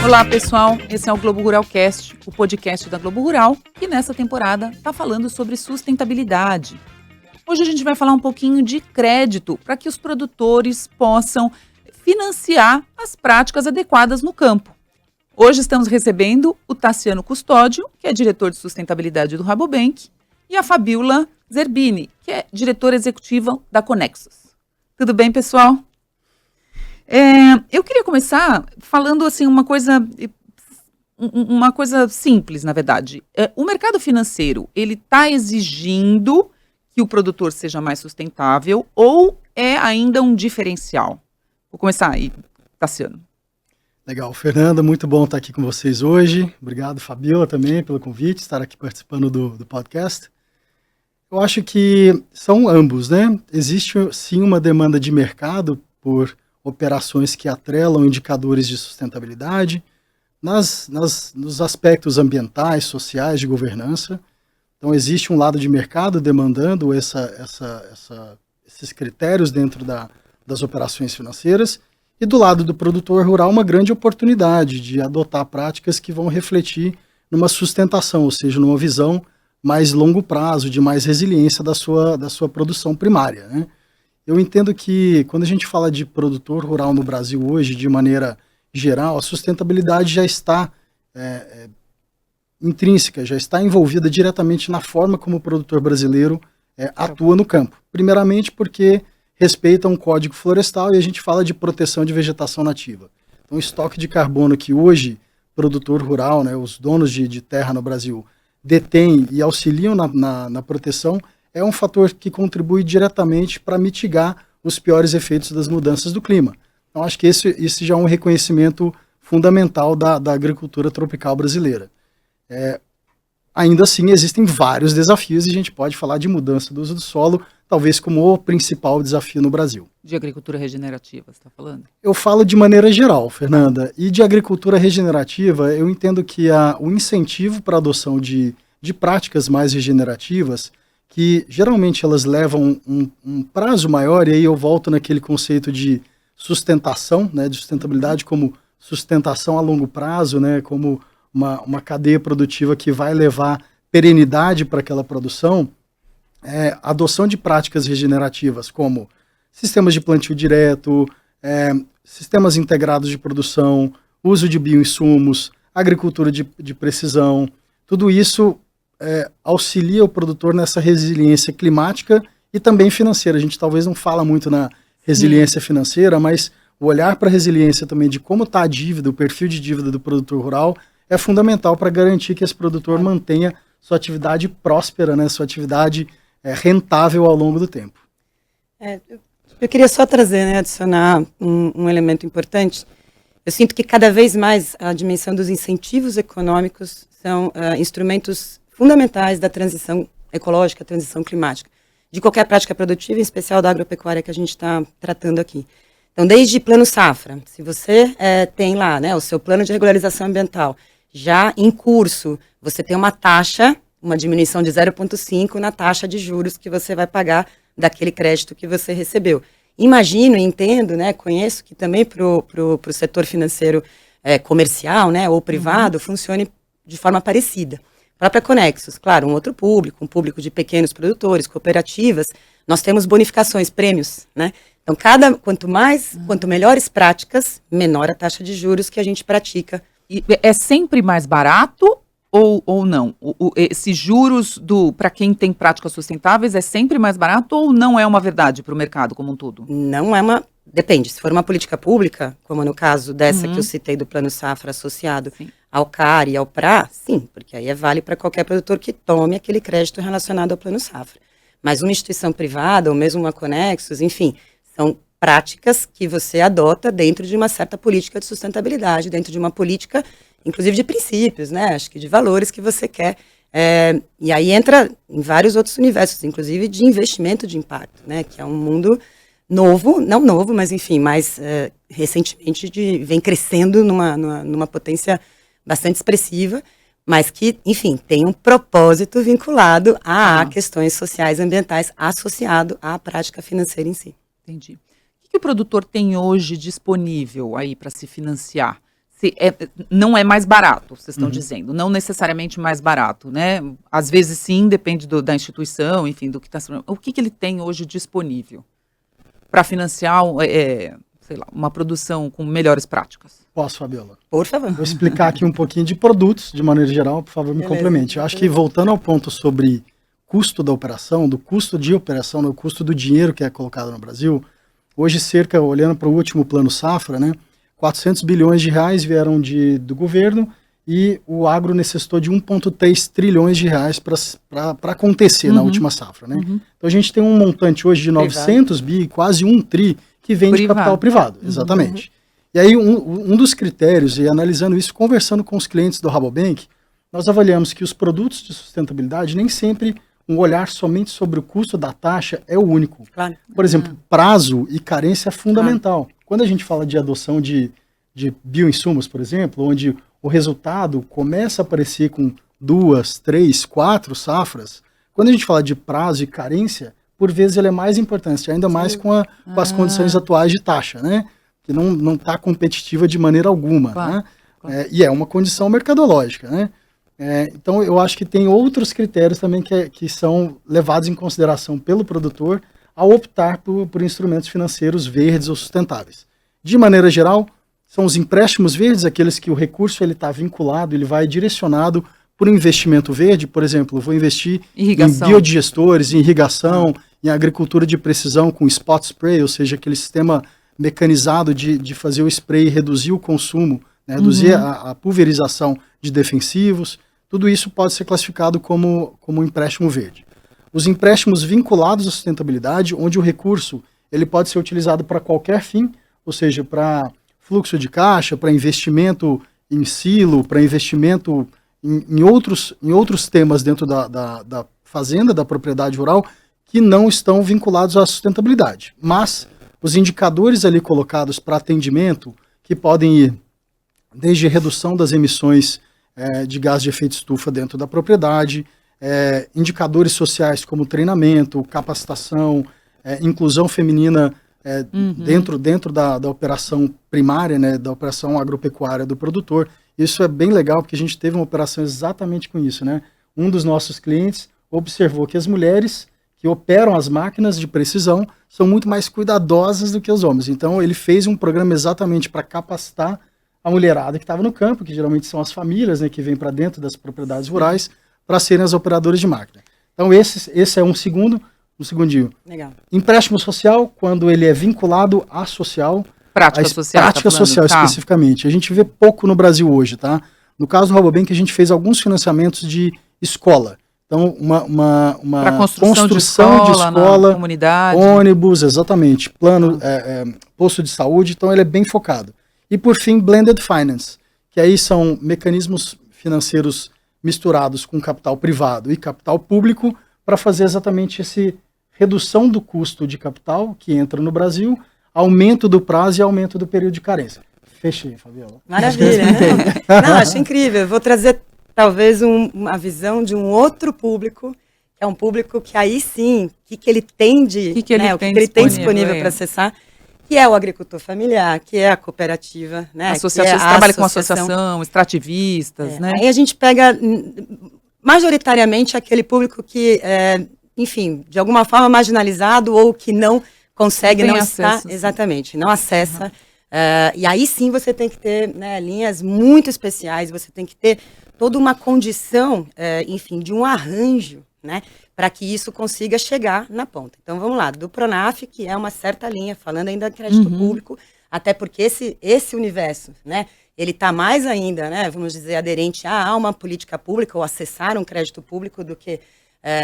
Olá, pessoal. Esse é o Globo Rural Cast, o podcast da Globo Rural, que nessa temporada está falando sobre sustentabilidade. Hoje a gente vai falar um pouquinho de crédito para que os produtores possam financiar as práticas adequadas no campo. Hoje estamos recebendo o Tassiano Custódio, que é diretor de sustentabilidade do Rabobank, e a Fabiola Zerbini, que é diretora executiva da Conexus. Tudo bem, pessoal? Eu queria começar falando assim uma coisa simples, na verdade. O mercado financeiro, ele está exigindo que o produtor seja mais sustentável ou é ainda um diferencial? Vou começar aí, Tassiano. Legal, Fernanda, muito bom estar aqui com vocês hoje. Obrigado, Fabiola, também pelo convite, estar aqui participando do podcast. Eu acho que são ambos, né? Existe sim uma demanda de mercado por operações que atrelam indicadores de sustentabilidade nos aspectos ambientais, sociais, de governança. Então, existe um lado de mercado demandando esses critérios dentro das operações financeiras, e do lado do produtor rural uma grande oportunidade de adotar práticas que vão refletir numa sustentação, ou seja, numa visão mais longo prazo, de mais resiliência da sua produção primária, né? Eu entendo que quando a gente fala de produtor rural no Brasil hoje, de maneira geral, a sustentabilidade já está intrínseca, já está envolvida diretamente na forma como o produtor brasileiro atua no campo. Primeiramente porque respeita um código florestal e a gente fala de proteção de vegetação nativa. Então o estoque de carbono que hoje o produtor rural, né, os donos de terra no Brasil, detêm e auxiliam na proteção, é um fator que contribui diretamente para mitigar os piores efeitos das mudanças do clima. Então, acho que esse já é um reconhecimento fundamental da agricultura tropical brasileira. Ainda assim, existem vários desafios e a gente pode falar de mudança do uso do solo, talvez como o principal desafio no Brasil. De agricultura regenerativa, você está falando? Eu falo de maneira geral, Fernanda. E de agricultura regenerativa, eu entendo que o incentivo para a adoção de práticas mais regenerativas, que geralmente elas levam um prazo maior, e aí eu volto naquele conceito de sustentação, né, de sustentabilidade como sustentação a longo prazo, né, como uma cadeia produtiva que vai levar perenidade para aquela produção, adoção de práticas regenerativas como sistemas de plantio direto, sistemas integrados de produção, uso de bioinsumos, agricultura de precisão, tudo isso auxilia o produtor nessa resiliência climática e também financeira. A gente talvez não fala muito na resiliência financeira, mas o olhar para a resiliência também de como está a dívida, o perfil de dívida do produtor rural é fundamental para garantir que esse produtor mantenha sua atividade próspera, né, sua atividade rentável ao longo do tempo. Eu queria só trazer, né, adicionar um elemento importante. Eu sinto que cada vez mais a dimensão dos incentivos econômicos são instrumentos fundamentais da transição ecológica, transição climática, de qualquer prática produtiva, em especial da agropecuária que a gente está tratando aqui. Então, desde plano safra, se você tem lá, né, o seu plano de regularização ambiental já em curso, você tem uma taxa, uma diminuição de 0,5 na taxa de juros que você vai pagar daquele crédito que você recebeu. Imagino e entendo, né, conheço que também para o setor financeiro comercial, né, ou privado, funcione de forma parecida. A própria Conexus, claro, um outro público, um público de pequenos produtores, cooperativas, nós temos bonificações, prêmios, né? Então, quanto melhores práticas, menor a taxa de juros que a gente pratica. E é sempre mais barato ou não? Esses juros para quem tem práticas sustentáveis é sempre mais barato ou não é uma verdade para o mercado como um todo? Não é uma... Depende, se for uma política pública, como no caso dessa que eu citei do Plano Safra associado ao CAR e ao PRA, sim, porque aí vale para qualquer produtor que tome aquele crédito relacionado ao Plano Safra. Mas uma instituição privada, ou mesmo uma Conexus, enfim, são práticas que você adota dentro de uma certa política de sustentabilidade, dentro de uma política, inclusive de princípios, né? Acho que de valores que você quer. E aí entra em vários outros universos, inclusive de investimento de impacto, né? Que é um mundo novo, não novo, mas enfim, mais recentemente vem crescendo numa potência bastante expressiva, mas que, enfim, tem um propósito vinculado a questões sociais e ambientais associado à prática financeira em si. Entendi. O que o produtor tem hoje disponível aí para se financiar? não é mais barato, vocês estão dizendo, não necessariamente mais barato, né? Às vezes sim, depende da instituição, enfim, do que está sendo. O que ele tem hoje disponível para financiar, sei lá, uma produção com melhores práticas? Posso, Fabiola? Por favor. Vou explicar aqui um pouquinho de produtos, de maneira geral, por favor, me complemente. Eu acho que, voltando ao ponto sobre custo da operação, do custo de operação, do custo do dinheiro que é colocado no Brasil, hoje olhando para o último plano safra, né, 400 bilhões de reais vieram do governo e o agro necessitou de 1,3 trilhões de reais para acontecer na última safra. Né? Então a gente tem um montante hoje de 900 bi, quase 1 tri, que vem de capital privado, exatamente. E aí um dos critérios, e analisando isso, conversando com os clientes do Rabobank, nós avaliamos que os produtos de sustentabilidade nem sempre um olhar somente sobre o custo da taxa é o único. Claro. Por exemplo, prazo e carência é fundamental. Quando a gente fala de adoção de bioinsumos, por exemplo, onde o resultado começa a aparecer com 2, 3, 4 safras, quando a gente fala de prazo e carência, por vezes ele é mais importante, ainda mais com as condições atuais de taxa, né? Que não está competitiva de maneira alguma, claro, né? Claro. E é uma condição mercadológica, né? Então eu acho que tem outros critérios também que são levados em consideração pelo produtor ao optar por instrumentos financeiros verdes ou sustentáveis. De maneira geral, são os empréstimos verdes, aqueles que o recurso está vinculado, ele vai direcionado por um investimento verde. Por exemplo, eu vou investir em biodigestores, em irrigação, em agricultura de precisão com spot spray, ou seja, aquele sistema mecanizado de fazer o spray e reduzir o consumo, né, reduzir a pulverização de defensivos. Tudo isso pode ser classificado como empréstimo verde. Os empréstimos vinculados à sustentabilidade, onde o recurso ele pode ser utilizado para qualquer fim, ou seja, para fluxo de caixa, para investimento em silo, para investimento em outros temas dentro da fazenda, da propriedade rural, que não estão vinculados à sustentabilidade. Mas os indicadores ali colocados para atendimento, que podem ir desde redução das emissões de gás de efeito estufa dentro da propriedade, indicadores sociais como treinamento, capacitação, inclusão feminina dentro da operação primária, né, da operação agropecuária do produtor. Isso é bem legal, porque a gente teve uma operação exatamente com isso, né? Um dos nossos clientes observou que as mulheres que operam as máquinas de precisão são muito mais cuidadosas do que os homens. Então ele fez um programa exatamente para capacitar a mulherada que estava no campo, que geralmente são as famílias, né, que vêm para dentro das propriedades rurais, para serem as operadoras de máquina. Então esse é um segundinho. Legal. Empréstimo social, quando ele é vinculado à social. Prática social. Prática social, especificamente. A gente vê pouco no Brasil hoje, tá? No caso do Rabobank, a gente fez alguns financiamentos de escola. Então, uma construção de escola, comunidade. Ônibus, exatamente. Plano, posto de saúde. Então, ele é bem focado. E, por fim, blended finance, que aí são mecanismos financeiros misturados com capital privado e capital público para fazer exatamente essa redução do custo de capital que entra no Brasil, aumento do prazo e aumento do período de carência. Fechei, Fabiola. Maravilha. Não, acho incrível. Eu vou trazer talvez uma visão de um outro público, que é um público que aí sim, o que ele tem ele tem disponível para acessar, que é o agricultor familiar, que é a cooperativa, né? Associação, você trabalha com associação, extrativistas, né? Aí a gente pega majoritariamente aquele público que, enfim, de alguma forma marginalizado ou que não consegue, não está, exatamente, não acessa. E aí sim você tem que ter, né, linhas muito especiais, você tem que ter toda uma condição, enfim, de um arranjo, né, para que isso consiga chegar na ponta. Então vamos lá, do Pronaf, que é uma certa linha, falando ainda de crédito público, até porque esse universo, né, ele está mais ainda, né, vamos dizer, aderente a uma política pública ou acessar um crédito público do que,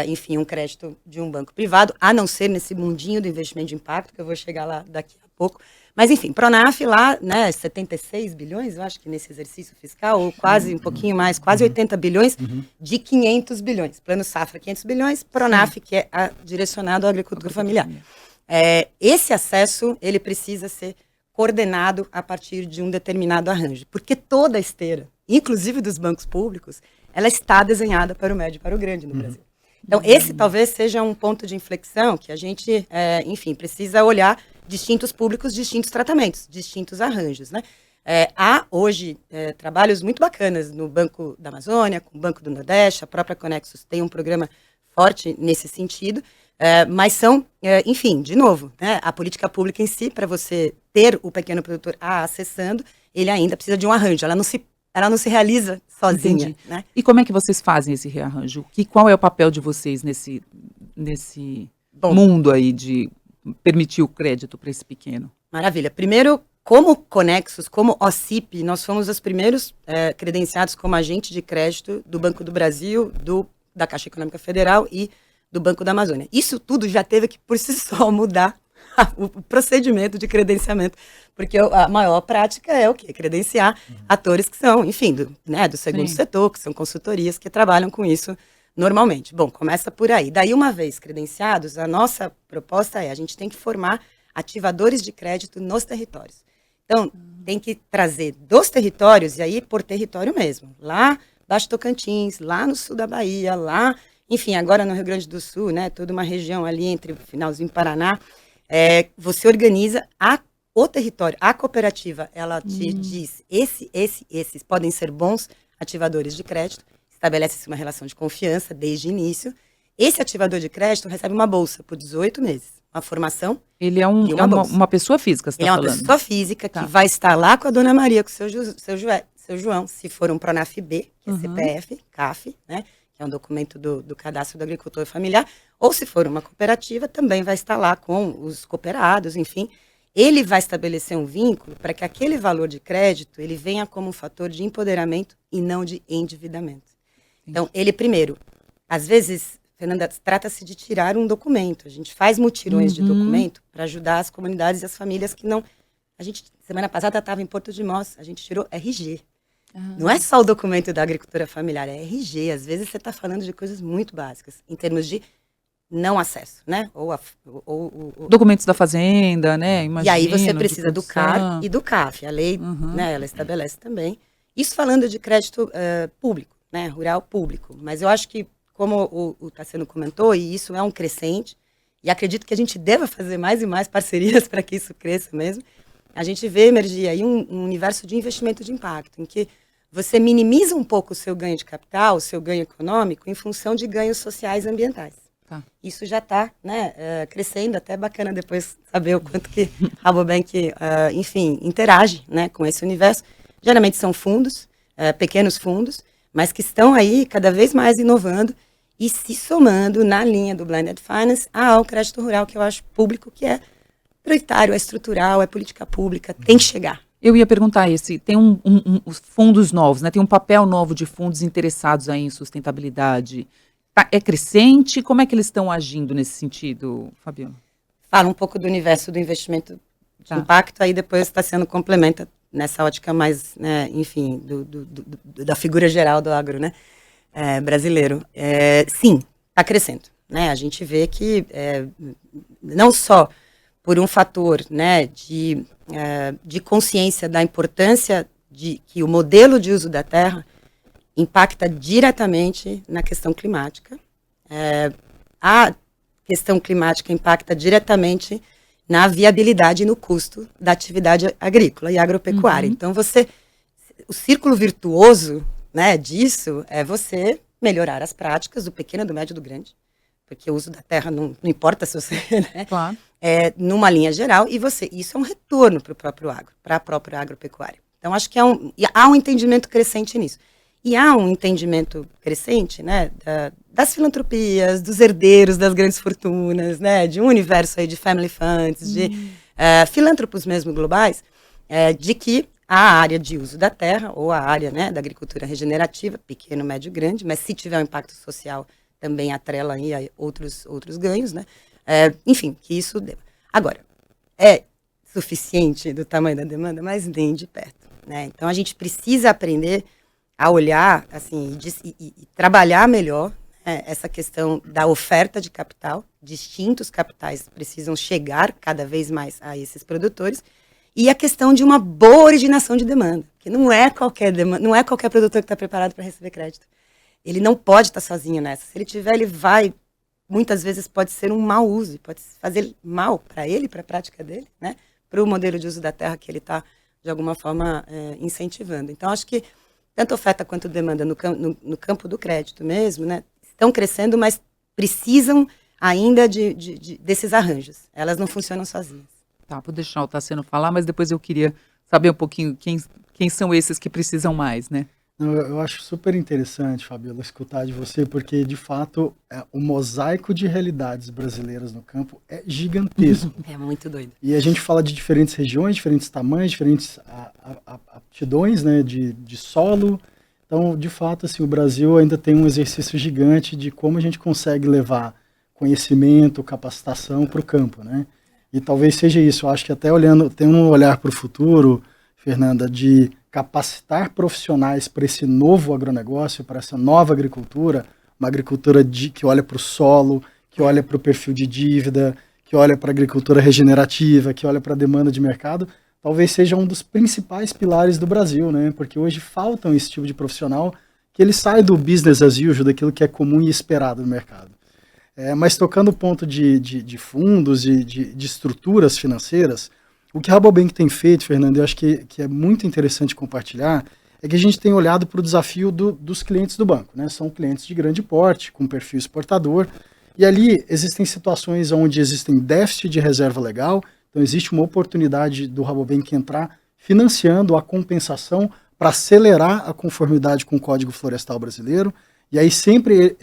enfim, um crédito de um banco privado, a não ser nesse mundinho do investimento de impacto, que eu vou chegar lá daqui a pouco. Mas, enfim, Pronaf lá, né, 76 bilhões, eu acho que nesse exercício fiscal, ou quase um pouquinho mais, quase 80 bilhões, de 500 bilhões. Plano Safra, 500 bilhões, Pronaf, que é direcionado à agricultura familiar. Esse acesso, ele precisa ser coordenado a partir de um determinado arranjo, porque toda a esteira, inclusive dos bancos públicos, ela está desenhada para o médio e para o grande no Brasil. Então, esse talvez seja um ponto de inflexão que a gente, enfim, precisa olhar distintos públicos, distintos tratamentos, distintos arranjos, né? Há hoje trabalhos muito bacanas no Banco da Amazônia, com o Banco do Nordeste, a própria Conexus tem um programa forte nesse sentido, mas são, enfim, de novo, né, a política pública em si, para você ter o pequeno produtor acessando, ele ainda precisa de um arranjo, ela não se realiza sozinha. Né? E como é que vocês fazem esse rearranjo? Qual é o papel de vocês nesse mundo aí de permitir o crédito para esse pequeno? Maravilha. Primeiro, como Conexus, como OCIP, nós fomos os primeiros credenciados como agente de crédito do Banco do Brasil, da Caixa Econômica Federal e do Banco da Amazônia. Isso tudo já teve que, por si só, mudar o procedimento de credenciamento, porque a maior prática é o quê? Credenciar atores que são, enfim, do segundo setor, que são consultorias que trabalham com isso normalmente. Bom, começa por aí. Daí, uma vez credenciados, a nossa proposta a gente tem que formar ativadores de crédito nos territórios. Então, tem que trazer dos territórios, e aí por território mesmo, lá Baixo Tocantins, lá no sul da Bahia, lá, enfim, agora no Rio Grande do Sul, né, toda uma região ali entre o finalzinho do Paraná, você organiza o território, a cooperativa, ela te diz, esses podem ser bons ativadores de crédito, estabelece-se uma relação de confiança desde o início. Esse ativador de crédito recebe uma bolsa por 18 meses, uma formação. Ele é uma pessoa física, você está falando? Ele é uma pessoa física que vai estar lá com a dona Maria, com o seu João, se for um Pronaf-B, que é CPF, CAF, né? Que é um documento do Cadastro do Agricultor Familiar, ou se for uma cooperativa, também vai estar lá com os cooperados, enfim. Ele vai estabelecer um vínculo para que aquele valor de crédito, ele venha como um fator de empoderamento e não de endividamento. Então, ele primeiro, às vezes, Fernanda, trata-se de tirar um documento. A gente faz mutirões de documento para ajudar as comunidades e as famílias que não... A gente, semana passada, estava em Porto de Mós, a gente tirou RG. Não é só o documento da agricultura familiar, é RG. Às vezes você está falando de coisas muito básicas, em termos de não acesso, né? Documentos da fazenda, né? Imagino, e aí você precisa do CAR e do CAF. A lei, né, ela estabelece também. Isso falando de crédito público, né? Rural público. Mas eu acho que, como o Tassiano comentou, e isso é um crescente, e acredito que a gente deva fazer mais e mais parcerias para que isso cresça mesmo, a gente vê emergir aí um universo de investimento de impacto, em que você minimiza um pouco o seu ganho de capital, o seu ganho econômico, em função de ganhos sociais e ambientais. Tá. Isso já está, né, crescendo, até bacana depois saber o quanto que a Rabobank, enfim, interage, né, com esse universo. Geralmente são fundos, pequenos fundos, mas que estão aí cada vez mais inovando e se somando na linha do Blended Finance ao crédito rural, que eu acho público, que é prioritário, é estrutural, é política pública, tem que chegar. Eu ia perguntar tem os fundos novos, né? Tem um papel novo de fundos interessados aí em sustentabilidade. É crescente? Como é que eles estão agindo nesse sentido, Fabiana? Fala um pouco do universo do investimento de impacto, aí depois está sendo complementa nessa ótica mais, né, enfim, da figura geral do agro, né, brasileiro. Sim, está crescendo. Né? A gente vê que não só por um fator, né, de consciência da importância de que o modelo de uso da terra impacta diretamente na questão climática. A questão climática impacta diretamente na viabilidade e no custo da atividade agrícola e agropecuária. Então, o círculo virtuoso, né, disso é você melhorar as práticas do pequeno, do médio e do grande, porque o uso da terra não importa se você... Né, claro. Numa linha geral, e isso é um retorno para o próprio agro, para a própria agropecuária. Então, acho que há um entendimento crescente nisso. E há um entendimento crescente, né, das filantropias, dos herdeiros das grandes fortunas, né, de um universo aí de family funds, de filântropos mesmo globais, de que a área de uso da terra, ou a área, né, da agricultura regenerativa, pequeno, médio, grande, mas se tiver um impacto social, também atrela aí a outros ganhos, né, enfim, que isso deva. Agora, é suficiente do tamanho da demanda, mas nem de perto, né? Então, a gente precisa aprender a olhar, assim, e trabalhar melhor, né, essa questão da oferta de capital. Distintos capitais precisam chegar cada vez mais a esses produtores, e a questão de uma boa originação de demanda, que não é qualquer demanda, não é qualquer produtor que está preparado para receber crédito. Ele não pode estar sozinho nessa. Se ele tiver, ele vai... Muitas vezes pode ser um mau uso, pode fazer mal para ele, para a prática dele, né? Para o modelo de uso da terra que ele está de alguma forma, incentivando. Então, acho que tanto oferta quanto demanda no campo do crédito mesmo, né, estão crescendo, mas precisam ainda desses arranjos. Elas não funcionam sozinhas. Tá, vou deixar o Tassiano falar, mas depois eu queria saber um pouquinho quem são esses que precisam mais, né? Eu acho super interessante, Fabiola, escutar de você, porque, de fato, o mosaico de realidades brasileiras no campo é gigantesco. É muito doido. E a gente fala de diferentes regiões, diferentes tamanhos, diferentes aptidões, né, de solo. Então, de fato, assim, o Brasil ainda tem um exercício gigante de como a gente consegue levar conhecimento, capacitação para o campo, né? E talvez seja isso. Eu acho que até tem um olhar para o futuro, Fernanda, de capacitar profissionais para esse novo agronegócio, para essa nova agricultura, uma agricultura que olha para o solo, que olha para o perfil de dívida, que olha para a agricultura regenerativa, que olha para a demanda de mercado, talvez seja um dos principais pilares do Brasil, né? Porque hoje faltam esse tipo de profissional que ele sai do business as usual, daquilo que é comum e esperado no mercado. Mas tocando o ponto de fundos e de estruturas financeiras, o que a Rabobank tem feito, Fernando, eu acho que é muito interessante compartilhar, é que a gente tem olhado para o desafio dos clientes do banco, né? São clientes de grande porte, com perfil exportador, e ali existem situações onde existem déficit de reserva legal, então existe uma oportunidade do Rabobank entrar financiando a compensação para acelerar a conformidade com o Código Florestal Brasileiro, e aí sempre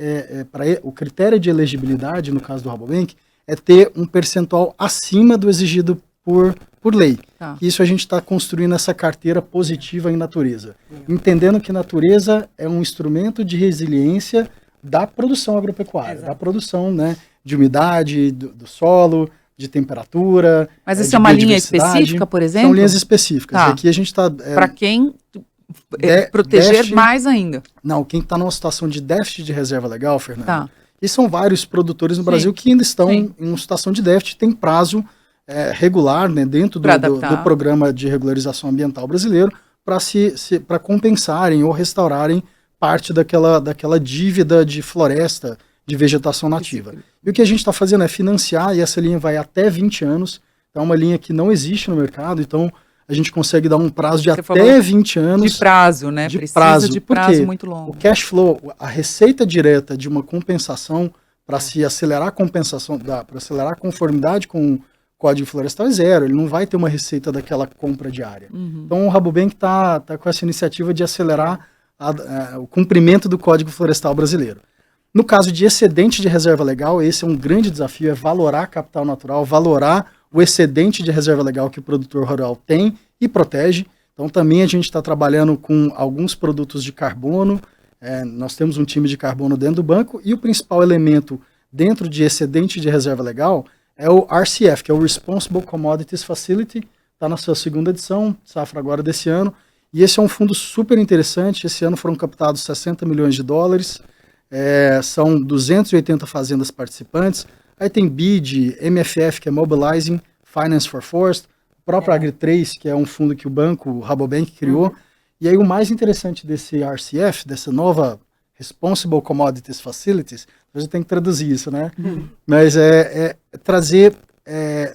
o critério de elegibilidade, no caso do Rabobank, é ter um percentual acima do exigido por lei. Tá. Isso a gente está construindo essa carteira positiva em natureza. Entendendo que natureza é um instrumento de resiliência da produção agropecuária, Exato. da produção, né, de umidade, do solo, de temperatura. Mas isso de é uma linha biodiversidade. específica, por exemplo? São linhas específicas. Tá. E aqui a gente está... Para quem proteger déficit, mais ainda. Não, quem está numa situação de déficit de reserva legal, Fernando, Tá. e são vários produtores no Sim. Brasil que ainda estão Sim. em uma situação de déficit, tem prazo regular, né, dentro do programa de regularização ambiental brasileiro, para compensarem ou restaurarem parte daquela dívida de floresta, de vegetação nativa. E o que a gente está fazendo é financiar, e essa linha vai até 20 anos, então é uma linha que não existe no mercado, então a gente consegue dar um prazo de até 20 anos. De prazo, né? De Precisa prazo. de Por prazo quê? muito longo. O cash flow, a receita direta de uma compensação para se acelerar a compensação, para acelerar a conformidade com o Código Florestal é zero, ele não vai ter uma receita daquela compra diária. Uhum. Então o Rabobank está com essa iniciativa de acelerar o cumprimento do Código Florestal brasileiro. No caso de excedente de reserva legal, esse é um grande desafio, é valorar capital natural, valorar o excedente de reserva legal que o produtor rural tem e protege. Então também a gente está trabalhando com alguns produtos de carbono, nós temos um time de carbono dentro do banco, e o principal elemento dentro de excedente de reserva legal é o RCF, que é o Responsible Commodities Facility, está na sua segunda edição, safra agora desse ano, e esse é um fundo super interessante. Esse ano foram captados 60 milhões de dólares, são 280 fazendas participantes, aí tem BID, MFF, que é Mobilizing Finance for Forest, o próprio Agri3, que é um fundo que o Rabobank criou, e aí o mais interessante desse RCF, dessa nova Responsible Commodities Facilities, a gente tem que traduzir isso, né? Mas é trazer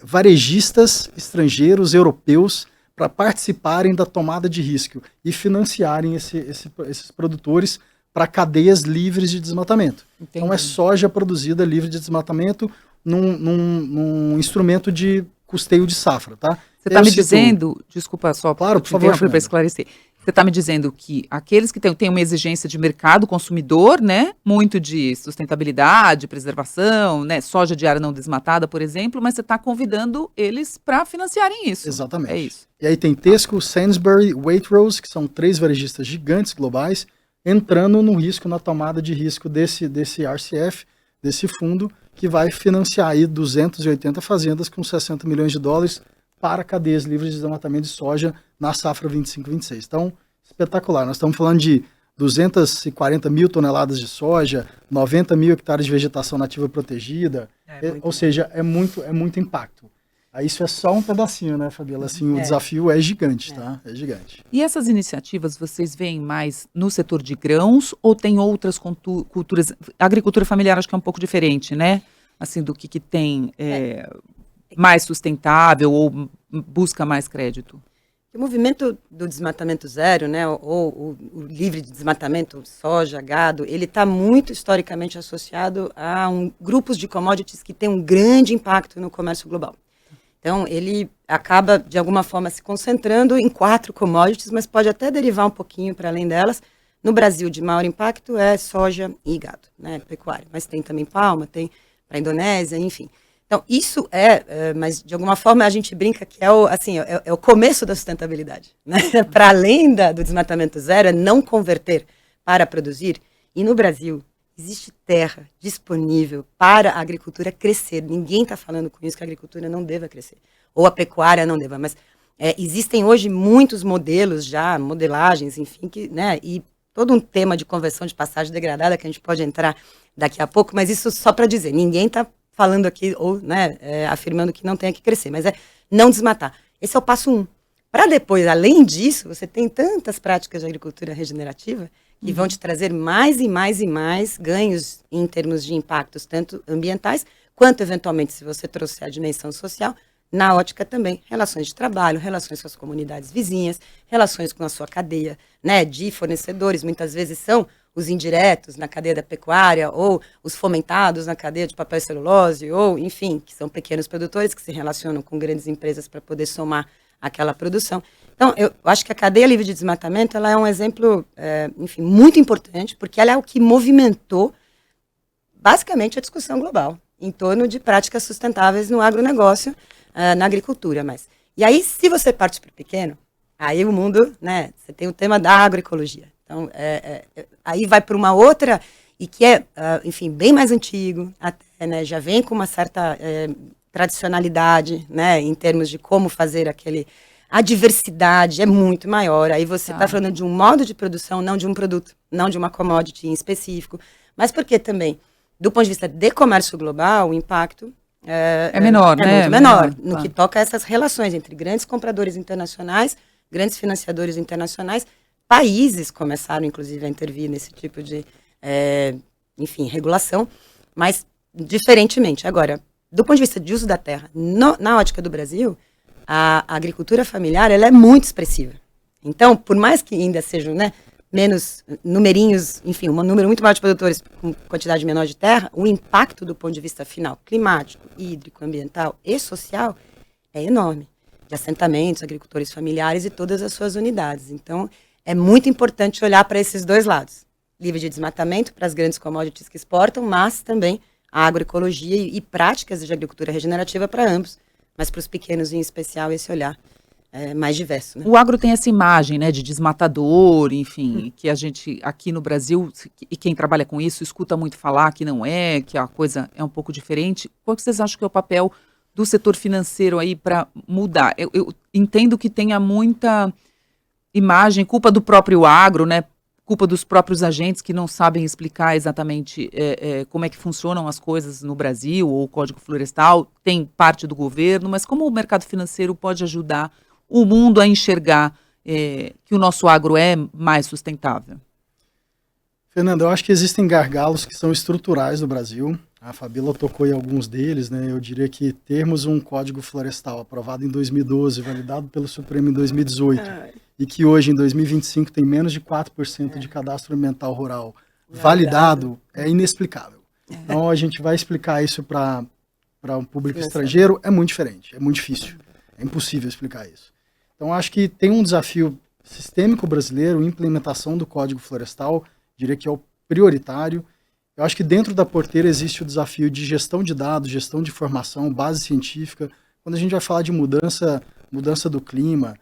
varejistas estrangeiros, europeus, para participarem da tomada de risco e financiarem esses produtores para cadeias livres de desmatamento. Entendi. Então é soja produzida livre de desmatamento num instrumento de custeio de safra, tá? Você está me dizendo, desculpa só, claro, por favor, para esclarecer. Você está me dizendo que aqueles que têm uma exigência de mercado consumidor, né, muito de sustentabilidade, preservação, né, soja de área não desmatada, por exemplo, mas você está convidando eles para financiarem isso. Exatamente. É isso. E aí tem Tesco, Sainsbury, Waitrose, que são 3 varejistas gigantes globais, entrando no risco, na tomada de risco desse RCF, desse fundo, que vai financiar aí 280 fazendas com 60 milhões de dólares para cadeias livres de desmatamento de soja na safra 25-26. Então, espetacular. Nós estamos falando de 240 mil toneladas de soja, 90 mil hectares de vegetação nativa protegida, ou seja, é muito impacto. Aí isso é só um pedacinho, né, Fabiola? Assim, o desafio é gigante, tá? É gigante. E essas iniciativas vocês veem mais no setor de grãos ou tem outras culturas? A agricultura familiar acho que é um pouco diferente, né? Assim, do que tem mais sustentável ou busca mais crédito? o movimento do desmatamento zero, né, ou o livre de desmatamento, soja, gado, ele está muito historicamente associado a grupos de commodities que têm um grande impacto no comércio global. Então, ele acaba, de alguma forma, se concentrando em 4 commodities, mas pode até derivar um pouquinho para além delas. No Brasil, de maior impacto é soja e gado, né, pecuária. Mas tem também palma, tem para a Indonésia, enfim. Então, isso mas de alguma forma a gente brinca que é o começo da sustentabilidade, né? Para além do desmatamento zero, é não converter para produzir. E no Brasil, existe terra disponível para a agricultura crescer. Ninguém está falando com isso que a agricultura não deva crescer, ou a pecuária não deva, mas existem hoje muitos modelos já, modelagens, enfim, né? E todo um tema de conversão de passagem degradada que a gente pode entrar daqui a pouco, mas isso só para dizer, ninguém está falando aqui, ou afirmando que não tenha que crescer, mas é não desmatar. Esse é o passo 1. Para depois, além disso, você tem tantas práticas de agricultura regenerativa que vão te trazer mais e mais e mais ganhos em termos de impactos, tanto ambientais, quanto, eventualmente, se você trouxer a dimensão social, na ótica também, relações de trabalho, relações com as comunidades vizinhas, relações com a sua cadeia, né, de fornecedores, muitas vezes são os indiretos na cadeia da pecuária, ou os fomentados na cadeia de papel e celulose, ou, enfim, que são pequenos produtores que se relacionam com grandes empresas para poder somar aquela produção. Então, eu acho que a cadeia livre de desmatamento ela é um exemplo, enfim, muito importante, porque ela é o que movimentou, basicamente, a discussão global em torno de práticas sustentáveis no agronegócio, na agricultura. E aí, se você parte para o pequeno, aí o mundo, né, você tem o tema da agroecologia. Então, aí vai para uma outra, e que enfim, bem mais antigo, até, né, já vem com uma certa tradicionalidade, né, em termos de como fazer a diversidade é muito maior. Aí você está falando de um modo de produção, não de um produto, não de uma commodity em específico, mas porque também, do ponto de vista de comércio global, o impacto é menor, né? É muito menor, no que toca a essas relações entre grandes compradores internacionais, grandes financiadores internacionais. Países começaram, inclusive, a intervir nesse tipo de, enfim, regulação, mas diferentemente. Agora, do ponto de vista de uso da terra, na ótica do Brasil, a agricultura familiar ela é muito expressiva. Então, por mais que ainda sejam, né, menos numerinhos, enfim, um número muito maior de produtores com quantidade menor de terra, o impacto do ponto de vista final, climático, hídrico, ambiental e social, é enorme. De assentamentos, agricultores familiares e todas as suas unidades. Então, é muito importante olhar para esses dois lados. Livre de desmatamento para as grandes commodities que exportam, mas também a agroecologia e práticas de agricultura regenerativa para ambos, mas para os pequenos em especial esse olhar mais diverso. Né? O agro tem essa imagem, né, de desmatador, enfim, que a gente aqui no Brasil, e quem trabalha com isso, escuta muito falar que não é, que a coisa é um pouco diferente. Qual que vocês acham que é o papel do setor financeiro aí para mudar? Eu entendo que tenha muita imagem, culpa do próprio agro, né? Culpa dos próprios agentes que não sabem explicar exatamente como é que funcionam as coisas no Brasil, ou o Código Florestal, tem parte do governo, mas como o mercado financeiro pode ajudar o mundo a enxergar que o nosso agro é mais sustentável? Fernanda, eu acho que existem gargalos que são estruturais no Brasil. A Fabíola tocou em alguns deles, né? Eu diria que termos um Código Florestal aprovado em 2012, validado pelo Supremo em 2018, e que hoje, em 2025, tem menos de 4% de cadastro ambiental rural validado, é inexplicável. Então, a gente vai explicar isso para um público estrangeiro, é muito diferente, é muito difícil, é impossível explicar isso. Então, acho que tem um desafio sistêmico brasileiro, implementação do Código Florestal, diria que é o prioritário. Eu acho que dentro da porteira existe o desafio de gestão de dados, gestão de informação, base científica. Quando a gente vai falar de mudança do clima,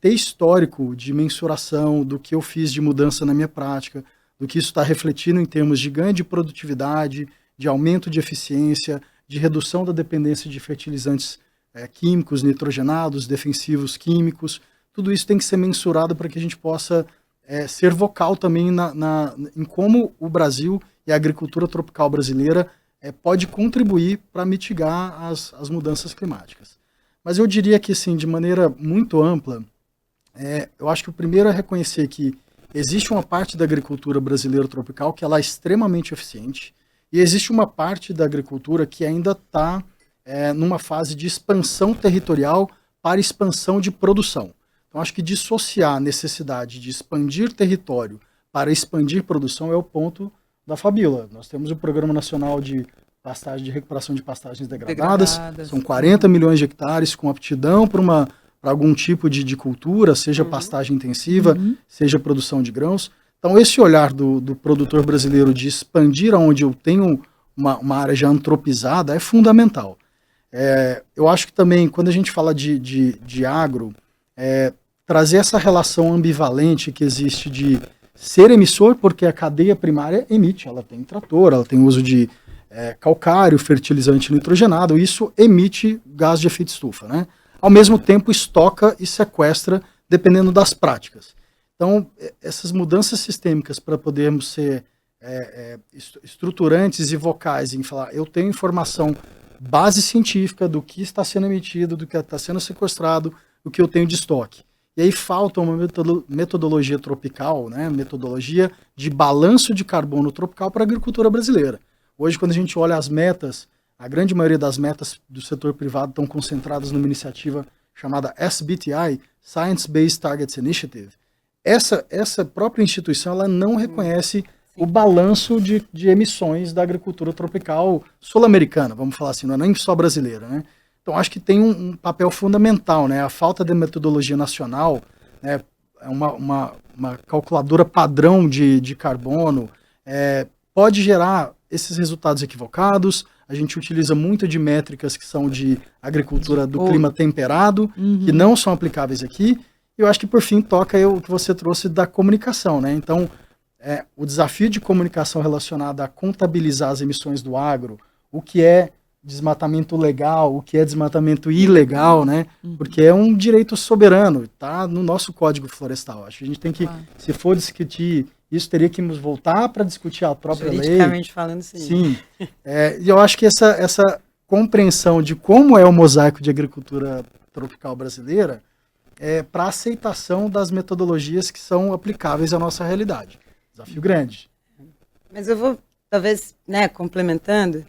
ter histórico de mensuração do que eu fiz de mudança na minha prática, do que isso está refletindo em termos de ganho de produtividade, de aumento de eficiência, de redução da dependência de fertilizantes químicos, nitrogenados, defensivos químicos. Tudo isso tem que ser mensurado para que a gente possa ser vocal também em como o Brasil e a agricultura tropical brasileira pode contribuir para mitigar as mudanças climáticas. Mas eu diria que, assim, de maneira muito ampla, eu acho que o primeiro é reconhecer que existe uma parte da agricultura brasileira tropical que ela é extremamente eficiente e existe uma parte da agricultura que ainda está numa fase de expansão territorial para expansão de produção. Então, Então, acho que dissociar a necessidade de expandir território para expandir produção é o ponto da Fabíola. Nós temos o Programa Nacional de Recuperação de Pastagens Degradadas. São 40 milhões de hectares com aptidão para algum tipo de cultura, seja pastagem intensiva, seja produção de grãos. Então, esse olhar do produtor brasileiro de expandir aonde eu tenho uma área já antropizada é fundamental. Eu acho que também, quando a gente fala de agro, trazer essa relação ambivalente que existe de ser emissor, porque a cadeia primária emite, ela tem trator, ela tem uso de calcário, fertilizante nitrogenado, isso emite gás de efeito estufa, né? Ao mesmo tempo estoca e sequestra, dependendo das práticas. Então, essas mudanças sistêmicas para podermos ser estruturantes e vocais em falar, eu tenho informação, base científica do que está sendo emitido, do que está sendo sequestrado, do que eu tenho de estoque. E aí falta uma metodologia tropical, né, metodologia de balanço de carbono tropical para a agricultura brasileira. Hoje, quando a gente olha as metas, a grande maioria das metas do setor privado estão concentradas numa iniciativa chamada SBTI, Science Based Targets Initiative. Essa própria instituição ela não reconhece o balanço de emissões da agricultura tropical sul-americana, vamos falar assim, não é nem só brasileira, né? Então, acho que tem um papel fundamental, né? A falta de metodologia nacional, né? Uma calculadora padrão de carbono, pode gerar esses resultados equivocados. A gente utiliza muito de métricas que são de agricultura do clima temperado, que não são aplicáveis aqui. E eu acho que, por fim, toca o que você trouxe da comunicação, né? Então, o desafio de comunicação relacionado a contabilizar as emissões do agro, o que é desmatamento legal, o que é desmatamento ilegal, né? Porque é um direito soberano, está no nosso Código Florestal. Acho que a gente tem que, se for discutir isso, teria que nos voltar para discutir a própria lei. Juridicamente falando, sim. Sim. E eu acho que essa compreensão de como é o mosaico de agricultura tropical brasileira para a aceitação das metodologias que são aplicáveis à nossa realidade. Desafio grande. Mas eu vou, talvez, né, complementando,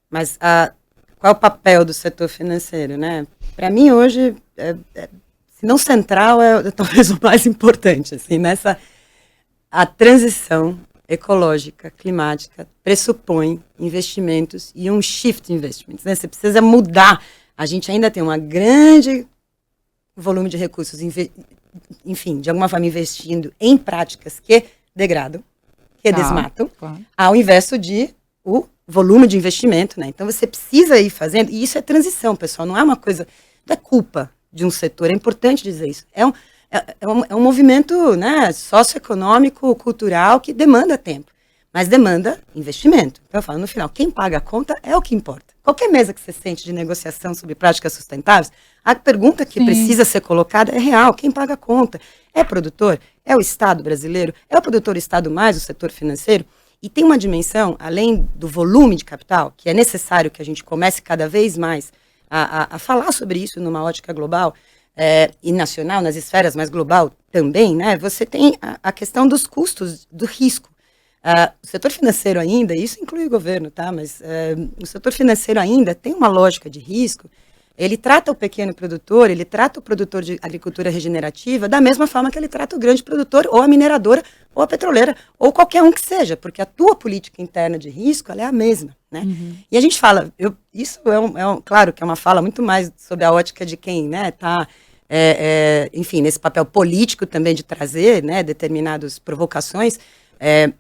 mas qual é o papel do setor financeiro, né? Para mim, hoje, se não central, talvez o mais importante, assim, a transição ecológica, climática, pressupõe investimentos e um shift investments, né? Você precisa mudar. A gente ainda tem um grande volume de recursos, enfim, de alguma forma investindo em práticas que degradam, que desmatam, ao invés de o volume de investimento, né? Então você precisa ir fazendo, e isso é transição, pessoal, não é uma coisa, não é culpa de um setor, é importante dizer isso. É um movimento, né, socioeconômico, cultural, que demanda tempo, mas demanda investimento. Então eu falo, no final, quem paga a conta é o que importa. Qualquer mesa que você sente de negociação sobre práticas sustentáveis, a pergunta que precisa ser colocada é real, quem paga a conta? É produtor? É o Estado brasileiro? É o produtor Estado mais o setor financeiro? E tem uma dimensão, além do volume de capital, que é necessário que a gente comece cada vez mais a falar sobre isso numa ótica global e nacional, nas esferas, mas global também, né? Você tem a questão dos custos, do risco. O setor financeiro ainda, isso inclui o governo, tá? Mas o setor financeiro ainda tem uma lógica de risco. Ele trata o pequeno produtor, ele trata o produtor de agricultura regenerativa da mesma forma que ele trata o grande produtor, ou a mineradora, ou a petroleira, ou qualquer um que seja, porque a tua política interna de risco, ela é a mesma, né? E a gente fala, isso claro que é uma fala muito mais sobre a ótica de quem, né, tá, enfim, nesse papel político também de trazer, né, determinadas provocações,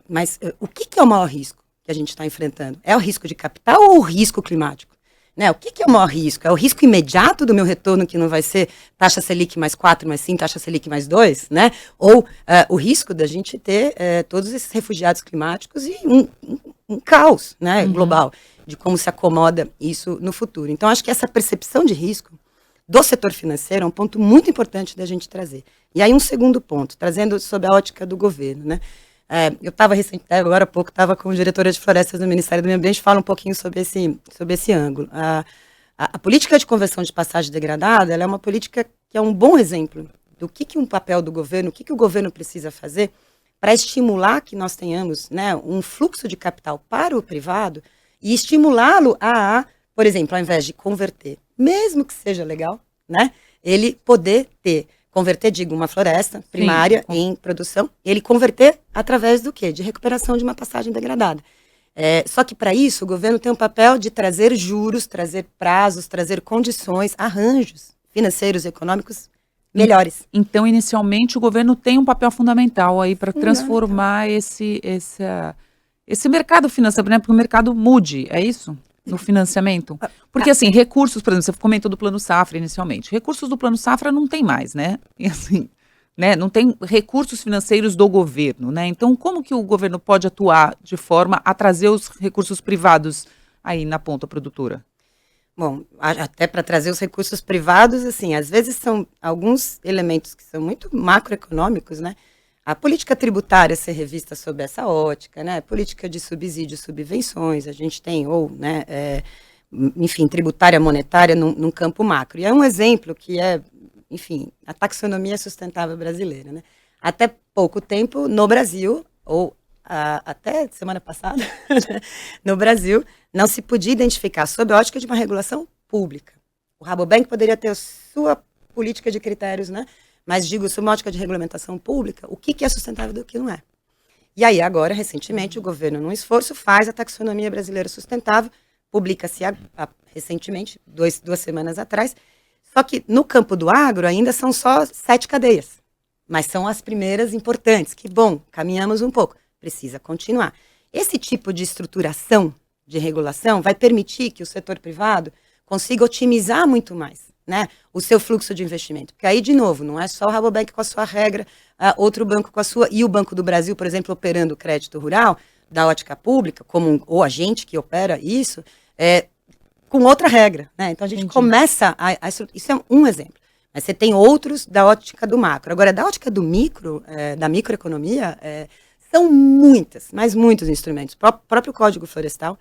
mas o que é o maior risco que a gente está enfrentando? É o risco de capital ou o risco climático? Né, o que é o maior risco? É o risco imediato do meu retorno, que não vai ser taxa Selic mais 4, mais 5, taxa Selic mais 2, né? Ou o risco da gente ter todos esses refugiados climáticos e um caos, né, global, de como se acomoda isso no futuro. Então, acho que essa percepção de risco do setor financeiro é um ponto muito importante da gente trazer. E aí, um segundo ponto, trazendo sob a ótica do governo, né? Eu estava recentemente, agora há pouco, estava com a diretora de florestas do Ministério do Meio Ambiente, fala um pouquinho sobre esse ângulo. A política de conversão de pastagem degradada, ela é uma política que é um bom exemplo do que um papel do governo, o que o governo precisa fazer para estimular que nós tenhamos, né, um fluxo de capital para o privado e estimulá-lo por exemplo, ao invés de converter, mesmo que seja legal, né, ele poder ter converter, digo, uma floresta primária em produção, ele converter através do quê? De recuperação de uma passagem degradada. Só que para isso o governo tem um papel de trazer juros, trazer prazos, trazer condições, arranjos financeiros e econômicos melhores. Então, inicialmente, o governo tem um papel fundamental aí para transformar esse mercado financeiro, né? Para que o mercado mude, é isso? No financiamento? Porque, assim, recursos, por exemplo, você comentou do Plano Safra inicialmente. Recursos do Plano Safra não tem mais, né? E assim, né? Não tem recursos financeiros do governo, né? Então, como que o governo pode atuar de forma a trazer os recursos privados aí na ponta produtora? Bom, até para trazer os recursos privados, assim, às vezes são alguns elementos que são muito macroeconômicos, né? A política tributária ser revista sob essa ótica, né? Política de subsídios, subvenções, a gente tem, ou, né, enfim, tributária monetária num campo macro. E é um exemplo que é, enfim, a taxonomia sustentável brasileira, né? Até pouco tempo, no Brasil, ou até semana passada, no Brasil, não se podia identificar sob a ótica de uma regulação pública. O Rabobank poderia ter a sua política de critérios, né? Mas digo, sob uma ótica de regulamentação pública, o que é sustentável e o que não é. E aí, agora, recentemente, o governo, num esforço, faz a taxonomia brasileira sustentável, publica-se recentemente, duas semanas atrás. Só que no campo do agro ainda são só 7 cadeias, mas são as primeiras importantes. Que bom, caminhamos um pouco. Precisa continuar. Esse tipo de estruturação de regulação vai permitir que o setor privado consiga otimizar muito mais, né, o seu fluxo de investimento. Porque aí, de novo, não é só o Rabobank com a sua regra, outro banco com a sua, e o Banco do Brasil, por exemplo, operando o crédito rural, da ótica pública, ou a gente que opera isso, com outra regra, né? Então a gente começa isso é um exemplo. Mas você tem outros da ótica do macro. Agora, da ótica do micro, da microeconomia, são muitas, mas muitos instrumentos. O próprio Código Florestal,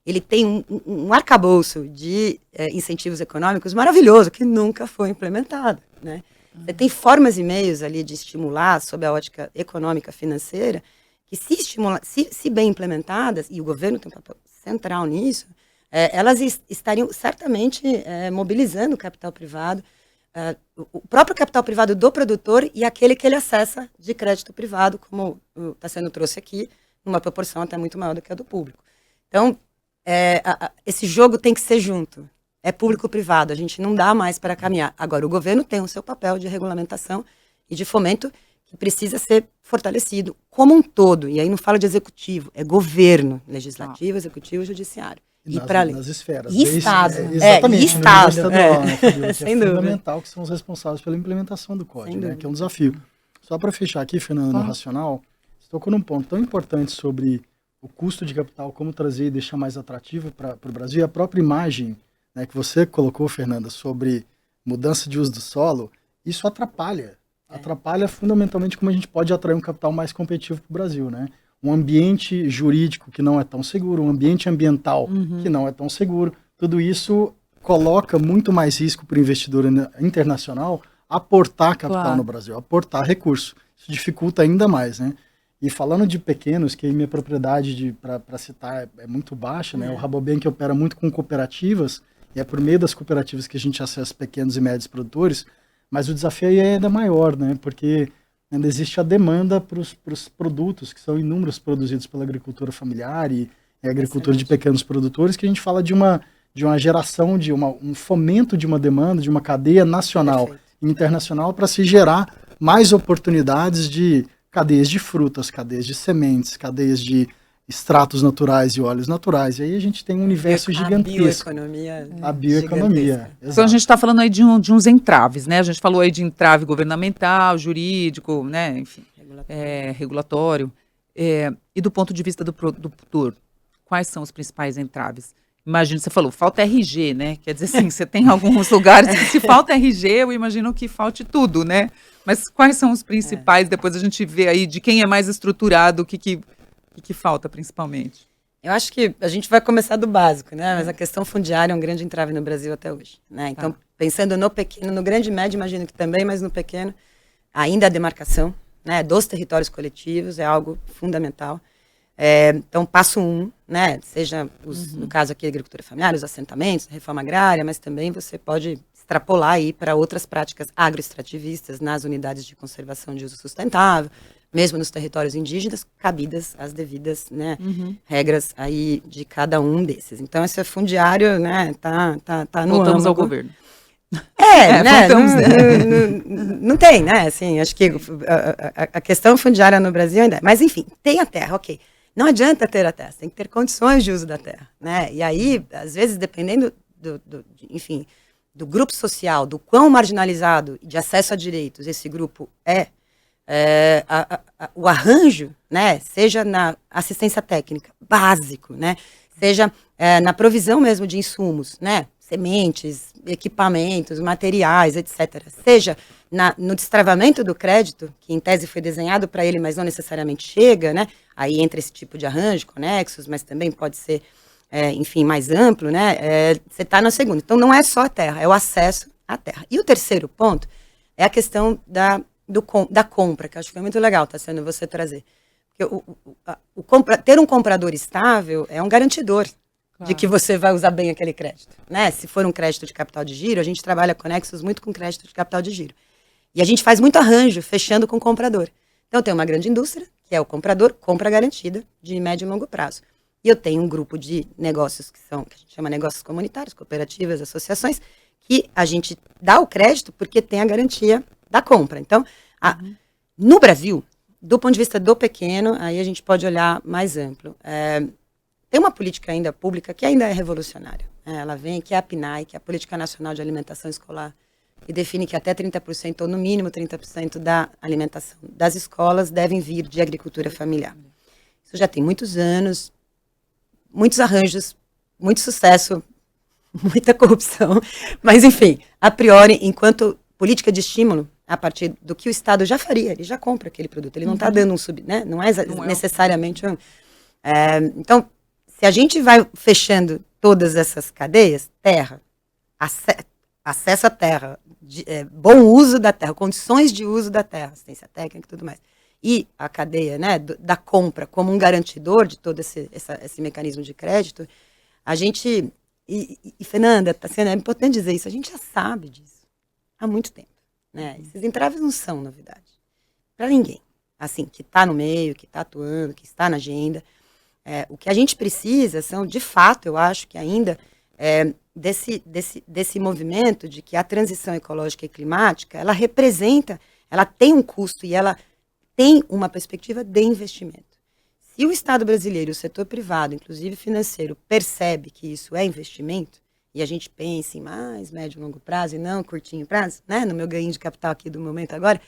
ele tem um arcabouço de incentivos econômicos maravilhoso, que nunca foi implementado, né? Você tem formas e meios ali de estimular, sob a ótica econômica financeira, que se bem implementadas, e o governo tem um papel central nisso, elas estariam certamente mobilizando o capital privado, o próprio capital privado do produtor e aquele que ele acessa de crédito privado, como está sendo trouxe aqui, numa proporção até muito maior do que a do público. Então, esse jogo tem que ser junto. É público-privado, a gente não dá mais para caminhar. Agora, o governo tem o seu papel de regulamentação e de fomento que precisa ser fortalecido como um todo. E aí não falo de executivo, é governo, legislativo, executivo e judiciário. E nas esferas. E Estado. Exatamente. Estado. Estadual, né, Fabiola, que Sem é dúvida. fundamental, que são os responsáveis pela implementação do código, né, que é um desafio. Só para fechar aqui, Fernanda, no racional, você tocou num ponto tão importante sobre o custo de capital, como trazer e deixar mais atrativo para o Brasil, e a própria imagem, né, que você colocou, Fernanda, sobre mudança de uso do solo, isso atrapalha fundamentalmente como a gente pode atrair um capital mais competitivo para o Brasil, né? Um ambiente jurídico que não é tão seguro, um ambiente ambiental que não é tão seguro, tudo isso coloca muito mais risco para o investidor internacional aportar capital no Brasil, aportar recurso. Isso dificulta ainda mais, né? E falando de pequenos, que aí minha propriedade para citar é muito baixa, né? O Rabobank opera muito com cooperativas, e é por meio das cooperativas que a gente acessa pequenos e médios produtores, mas o desafio aí é ainda maior, né? Porque ainda existe a demanda para os produtos, que são inúmeros produzidos pela agricultura familiar e agricultura de pequenos produtores, que a gente fala de uma geração, um fomento de uma demanda, de uma cadeia nacional e internacional para se gerar mais oportunidades de cadeias de frutas, cadeias de sementes, cadeias de extratos naturais e óleos naturais. E aí a gente tem um universo gigantesco. A bioeconomia. Então a gente está falando aí de uns entraves, né? A gente falou aí de entrave governamental, jurídico, né? Enfim, regulatório. E do ponto de vista do produtor, quais são os principais entraves? Imagino, você falou, falta RG, né? Quer dizer assim, você tem alguns lugares que se falta RG, eu imagino que falte tudo, né? Mas quais são os principais? Depois a gente vê aí de quem é mais estruturado, o que falta principalmente. Eu acho que a gente vai começar do básico, né? Mas a questão fundiária é um grande entrave no Brasil até hoje, né? Então, pensando no pequeno, no grande e médio, imagino que também, mas no pequeno, ainda a demarcação, né, dos territórios coletivos é algo fundamental. Então, passo 1, né? Seja, no caso aqui, a agricultura familiar, os assentamentos, a reforma agrária, mas também você pode extrapolar aí para outras práticas agroextrativistas nas unidades de conservação de uso sustentável, mesmo nos territórios indígenas, cabidas as devidas, né, regras aí de cada um desses. Então, esse fundiário, né, tá no Voltamos ao âmago. governo. Né? voltamos, Não tem, né? Assim, acho que a questão fundiária no Brasil ainda é. Mas, enfim, tem a terra, ok. Não adianta ter a terra, tem que ter condições de uso da terra, né? E aí, às vezes, dependendo enfim, do grupo social, do quão marginalizado de acesso a direitos esse grupo o arranjo, né, seja na assistência técnica, básico, né, seja na provisão mesmo de insumos, né, sementes, equipamentos, materiais, etc. Seja no destravamento do crédito, que em tese foi desenhado para ele, mas não necessariamente chega, né, aí entra esse tipo de arranjo, conexos, mas também pode ser, enfim, mais amplo, né, você está na segunda. Então, não é só a terra, é o acesso à terra. E o terceiro ponto é a questão da compra, que eu acho que foi muito legal, tá sendo você trazer. Porque ter um comprador estável é um garantidor de que você vai usar bem aquele crédito, né? Se for um crédito de capital de giro, a gente trabalha com Nexus muito com crédito de capital de giro. E a gente faz muito arranjo, fechando com o comprador. Então, tem uma grande indústria, que é o comprador, compra garantida de médio e longo prazo. E eu tenho um grupo de negócios que a gente chama negócios comunitários, cooperativas, associações, que a gente dá o crédito porque tem a garantia da compra. Então, no Brasil, do ponto de vista do pequeno, aí a gente pode olhar mais amplo. Tem uma política ainda pública que ainda é revolucionária. Ela vem, que é a PNAE, que é a Política Nacional de Alimentação Escolar, que define que até 30%, ou no mínimo 30% da alimentação das escolas devem vir de agricultura familiar. Isso já tem muitos anos, muitos arranjos, muito sucesso, muita corrupção, mas enfim, a priori, enquanto política de estímulo, a partir do que o Estado já faria, ele já compra aquele produto, ele não está dando né? Não é necessariamente então, se a gente vai fechando todas essas cadeias, terra, acesso à terra, bom uso da terra, condições de uso da terra, assistência técnica e tudo mais, e a cadeia, né, da compra como um garantidor de todo esse mecanismo de crédito, a gente, Fernanda, é importante dizer isso, a gente já sabe disso há muito tempo. Né? Esses entraves não são novidade para ninguém, assim, que está no meio, que está atuando, que está na agenda. O que a gente precisa são, de fato, eu acho que ainda desse movimento de que a transição ecológica e climática, ela tem um custo e ela tem uma perspectiva de investimento. Se o Estado brasileiro e o setor privado, inclusive financeiro, percebe que isso é investimento, e a gente pensa em mais médio e longo prazo e não curtinho prazo, né? No meu ganho de capital aqui do momento agora,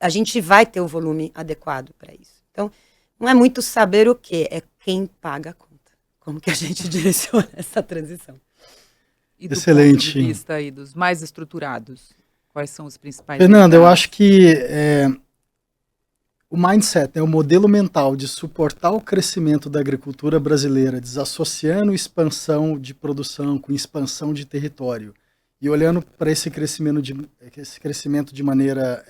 a gente vai ter o volume adequado para isso. Então, não é muito saber o quê, é quem paga a conta. Como que a gente direciona essa transição. E do Excelente. ponto de vista aí dos mais estruturados, quais são os principais? Fernanda, eu acho que o mindset, né, o modelo mental de suportar o crescimento da agricultura brasileira, desassociando expansão de produção com expansão de território e olhando para esse crescimento de maneira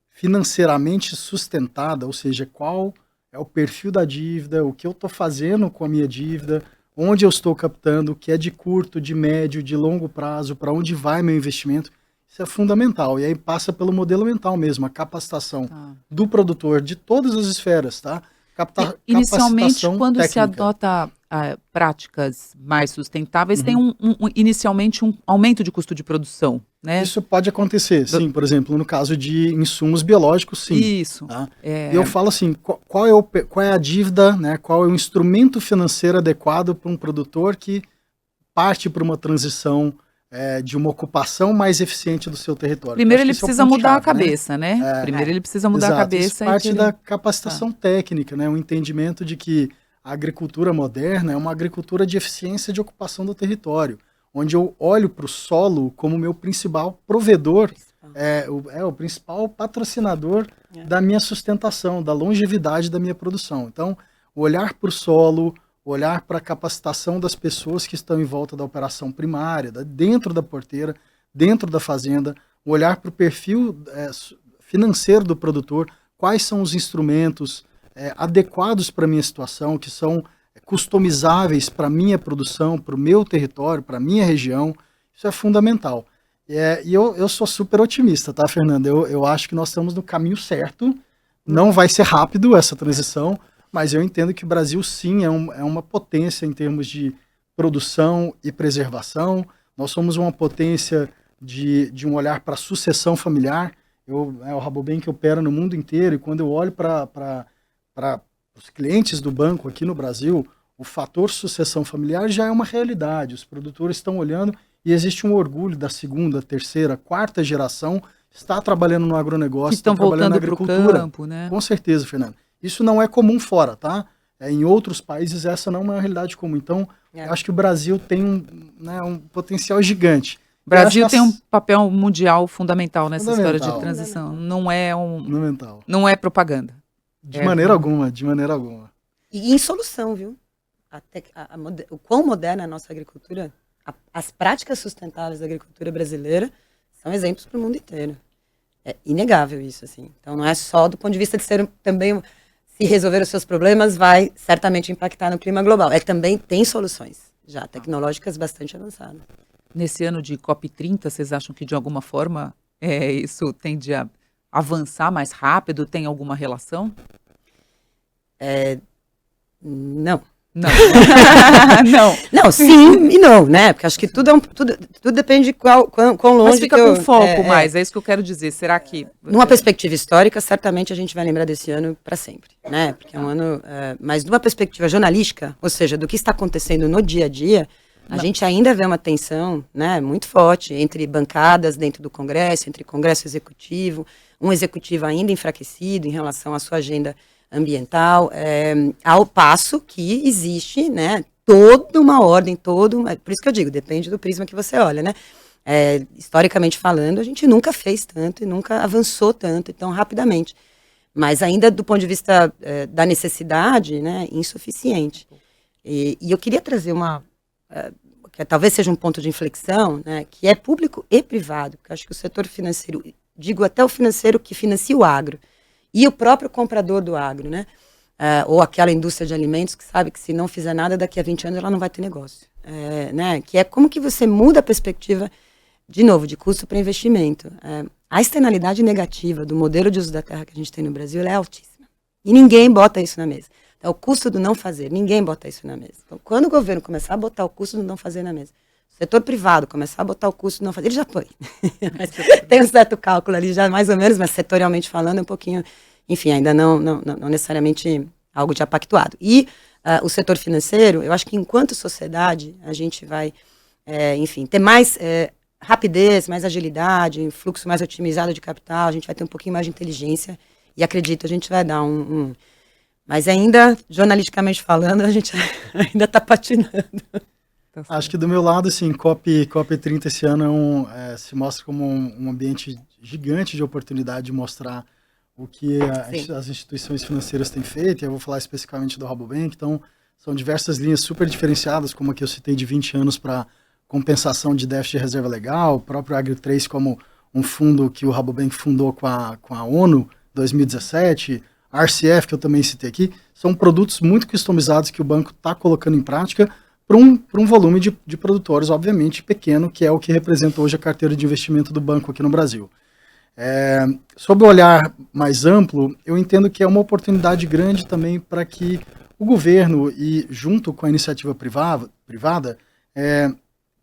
financeiramente sustentada, ou seja, qual é o perfil da dívida, o que eu estou fazendo com a minha dívida, onde eu estou captando, o que é de curto, de médio, de longo prazo, para onde vai meu investimento. Isso é fundamental. E aí passa pelo modelo mental mesmo, a capacitação do produtor de todas as esferas, tá? Inicialmente, quando técnica. se adota práticas mais sustentáveis, tem inicialmente um aumento de custo de produção, né? Isso pode acontecer, sim. Por exemplo, no caso de insumos biológicos, sim. Isso. Tá? E eu falo assim, qual é a dívida, né? Qual é o instrumento financeiro adequado para um produtor que parte para uma transição de uma ocupação mais eficiente do seu território. Primeiro ele precisa mudar a cabeça, né? Primeiro ele precisa mudar a cabeça. Isso parte da capacitação técnica, né? O entendimento de que a agricultura moderna é uma agricultura de eficiência de ocupação do território, onde eu olho para o solo como meu principal provedor, o principal patrocinador da minha sustentação, da longevidade da minha produção. Então, olhar para o solo, olhar para a capacitação das pessoas que estão em volta da operação primária, dentro da porteira, dentro da fazenda, olhar para o perfil financeiro do produtor, quais são os instrumentos adequados para a minha situação, que são customizáveis para a minha produção, para o meu território, para a minha região. Isso é fundamental. E eu sou super otimista, tá, Fernanda? Eu acho que nós estamos no caminho certo. Não vai ser rápido essa transição, mas eu entendo que o Brasil, sim, é uma potência em termos de produção e preservação. Nós somos uma potência de um olhar para a sucessão familiar. O Rabobank opera no mundo inteiro, e quando eu olho para os clientes do banco aqui no Brasil, o fator sucessão familiar já é uma realidade. Os produtores estão olhando e existe um orgulho da segunda, terceira, quarta geração estar trabalhando no agronegócio, Que estão trabalhando na voltando para o agricultura. campo, né? Com certeza, Fernando. Isso não é comum fora, tá? Em outros países essa não é uma realidade comum. Então, eu acho que o Brasil tem um potencial gigante. O Brasil tem um papel mundial fundamental nessa história de transição. Não é fundamental. Não é propaganda. De maneira alguma, de maneira alguma. E em solução, viu? O quão moderna é a nossa agricultura, as práticas sustentáveis da agricultura brasileira são exemplos para o mundo inteiro. É inegável isso, assim. Então não é só do ponto de vista de ser também, se resolver os seus problemas, vai certamente impactar no clima global. Também tem soluções já tecnológicas bastante avançadas. Nesse ano de COP30, vocês acham que de alguma forma isso tende a avançar mais rápido? Tem alguma relação? Não. Não. Não. Não, sim e não, né? Porque acho que tudo depende de quão longe. Mas fica com foco mais, é isso que eu quero dizer. Será que... Numa perspectiva histórica, certamente a gente vai lembrar desse ano para sempre, né? Porque é um ano... mas numa perspectiva jornalística, ou seja, do que está acontecendo no dia a dia, a gente ainda vê uma tensão, né, muito forte entre bancadas dentro do Congresso, entre Congresso e Executivo, um Executivo ainda enfraquecido em relação à sua agenda ambiental, ao passo que existe, né, toda uma ordem, por isso que eu digo, depende do prisma que você olha, né, historicamente falando, a gente nunca fez tanto e nunca avançou tanto e tão rapidamente, mas ainda do ponto de vista da necessidade, né, insuficiente. E eu queria trazer que talvez seja um ponto de inflexão, né, que é público e privado, porque eu acho que o setor financeiro, digo até o financeiro que financia o agro, e o próprio comprador do agro, né? Ou aquela indústria de alimentos que sabe que se não fizer nada, daqui a 20 anos ela não vai ter negócio. Né? Que é como que você muda a perspectiva, de novo, de custo para investimento. A externalidade negativa do modelo de uso da terra que a gente tem no Brasil é altíssima. E ninguém bota isso na mesa. Então, o custo do não fazer, ninguém bota isso na mesa. Então, quando o governo começar a botar o custo do não fazer na mesa, o setor privado começar a botar o custo do não fazer, ele já põe. Mas tem um certo cálculo ali já, mais ou menos, mas setorialmente falando, é um pouquinho, enfim, ainda não necessariamente algo já pactuado. E o setor financeiro, eu acho que enquanto sociedade, a gente vai, enfim, ter mais rapidez, mais agilidade, um fluxo mais otimizado de capital, a gente vai ter um pouquinho mais de inteligência e acredito, a gente vai dar mas ainda, jornalisticamente falando, a gente ainda está patinando. Acho que do meu lado, assim, COP30 esse ano se mostra como um ambiente gigante de oportunidade de mostrar o que as instituições financeiras têm feito. Eu vou falar especificamente do Rabobank. Então, são diversas linhas super diferenciadas, como a que eu citei de 20 anos para compensação de déficit de reserva legal, o próprio Agri 3 como um fundo que o Rabobank fundou com a ONU em 2017, a RCF, que eu também citei aqui, são produtos muito customizados que o banco está colocando em prática para um volume de produtores, obviamente, pequeno, que é o que representa hoje a carteira de investimento do banco aqui no Brasil. Sob o olhar mais amplo, eu entendo que é uma oportunidade grande também para que o governo, e junto com a iniciativa privada,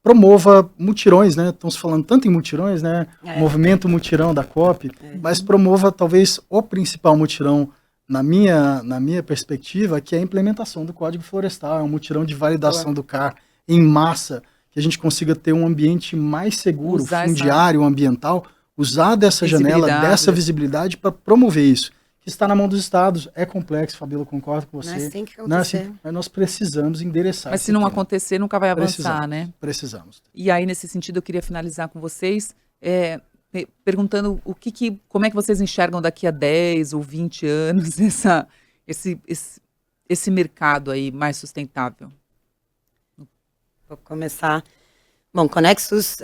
promova mutirões, né? Estamos falando tanto em mutirões, né? Movimento mutirão da COP, mas promova talvez o principal mutirão na minha perspectiva, que é a implementação do Código Florestal, é um mutirão de validação do CAR em massa, que a gente consiga ter um ambiente mais seguro, fundiário, ambiental, usar dessa janela, dessa visibilidade para promover isso, que está na mão dos estados. É complexo, Fabíola, concordo com você. Mas tem que acontecer. Mas nós precisamos endereçar. Mas se não acontecer, nunca vai avançar, né? Precisamos. E aí, nesse sentido, eu queria finalizar com vocês, perguntando como é que vocês enxergam daqui a 10 ou 20 anos esse mercado aí mais sustentável. Vou começar. Bom, Conexus,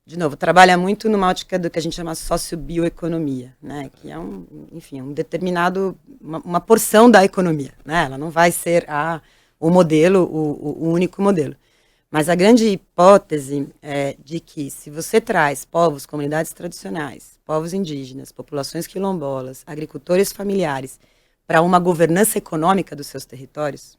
de novo, trabalha muito numa ótica do que a gente chama sociobioeconomia, né? Que é um determinado, uma porção da economia, né? Ela não vai ser o modelo, o único modelo. Mas a grande hipótese é de que se você traz povos, comunidades tradicionais, povos indígenas, populações quilombolas, agricultores familiares, para uma governança econômica dos seus territórios,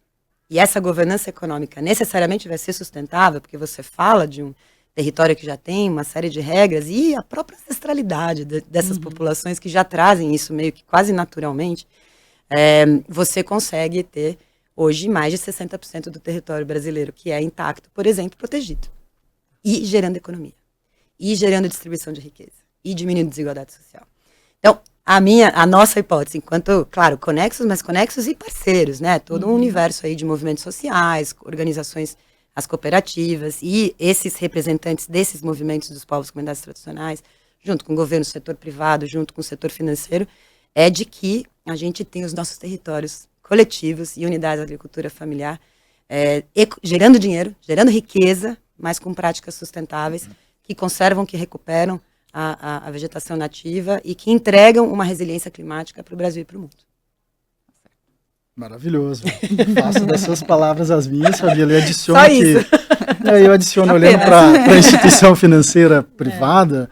e essa governança econômica necessariamente vai ser sustentável, porque você fala de um território que já tem uma série de regras e a própria ancestralidade dessas populações que já trazem isso meio que quase naturalmente, você consegue ter hoje mais de 60% do território brasileiro que é intacto, por exemplo, protegido. E gerando economia. E gerando distribuição de riqueza. E diminuindo desigualdade social. Então, a nossa hipótese, enquanto, claro, conexos e parceiros, né? Todo um universo aí de movimentos sociais, organizações, as cooperativas e esses representantes desses movimentos dos povos e comunidades tradicionais, junto com o governo, o setor privado, junto com o setor financeiro, é de que a gente tem os nossos territórios coletivos e unidades de agricultura familiar gerando dinheiro, gerando riqueza, mas com práticas sustentáveis que conservam, que recuperam a vegetação nativa e que entregam uma resiliência climática para o Brasil e para o mundo. Maravilhoso. Faço das suas palavras as minhas, Fabíola, e adiciono Só que... isso. Eu adiciono, olhando para a instituição financeira privada,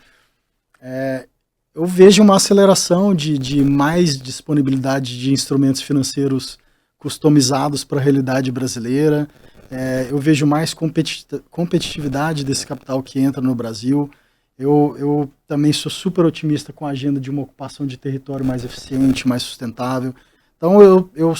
eu vejo uma aceleração de mais disponibilidade de instrumentos financeiros customizados para a realidade brasileira. Eu vejo mais competitividade desse capital que entra no Brasil. Eu também sou super otimista com a agenda de uma ocupação de território mais eficiente, mais sustentável. Então eu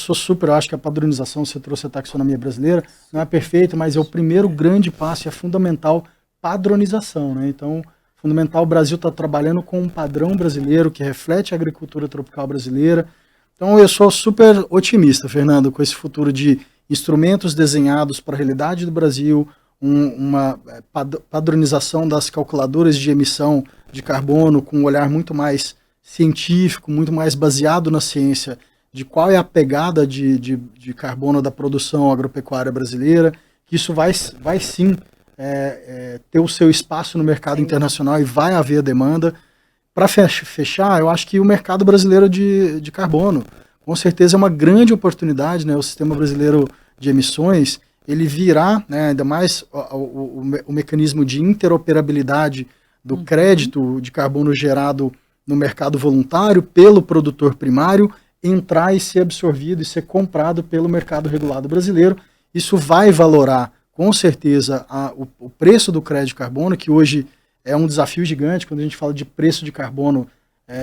acho que a padronização, você trouxe a taxonomia brasileira, não é perfeita, mas é o primeiro grande passo, é fundamental padronização, né? Então, fundamental, o Brasil está trabalhando com um padrão brasileiro que reflete a agricultura tropical brasileira. Então eu sou super otimista, Fernando, com esse futuro de instrumentos desenhados para a realidade do Brasil, uma padronização das calculadoras de emissão de carbono com um olhar muito mais científico, muito mais baseado na ciência, de qual é a pegada de carbono da produção agropecuária brasileira, que isso vai sim ter o seu espaço no mercado internacional e vai haver demanda. Para fechar, eu acho que o mercado brasileiro de carbono, com certeza é uma grande oportunidade, né? O sistema brasileiro de emissões, ele virá, né, ainda mais o mecanismo de interoperabilidade do crédito de carbono gerado no mercado voluntário pelo produtor primário, entrar e ser absorvido e ser comprado pelo mercado regulado brasileiro. Isso vai valorar, com certeza, o preço do crédito de carbono, que hoje é um desafio gigante quando a gente fala de preço de carbono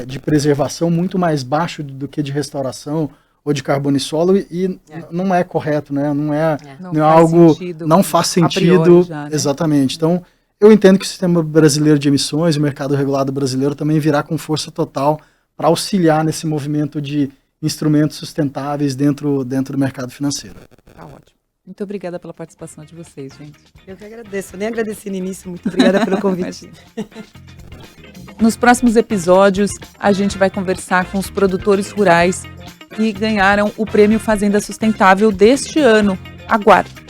de preservação muito mais baixo do que de restauração ou de carbono e solo, e não é correto, né? Não é algo, não faz sentido, já, né? Exatamente. Então, eu entendo que o sistema brasileiro de emissões, o mercado regulado brasileiro também virá com força total para auxiliar nesse movimento de instrumentos sustentáveis dentro do mercado financeiro. Tá ótimo. Muito obrigada pela participação de vocês, gente. Eu que agradeço. Eu nem agradeci no início. Muito obrigada pelo convite. Nos próximos episódios, a gente vai conversar com os produtores rurais que ganharam o Prêmio Fazenda Sustentável deste ano. Aguarde!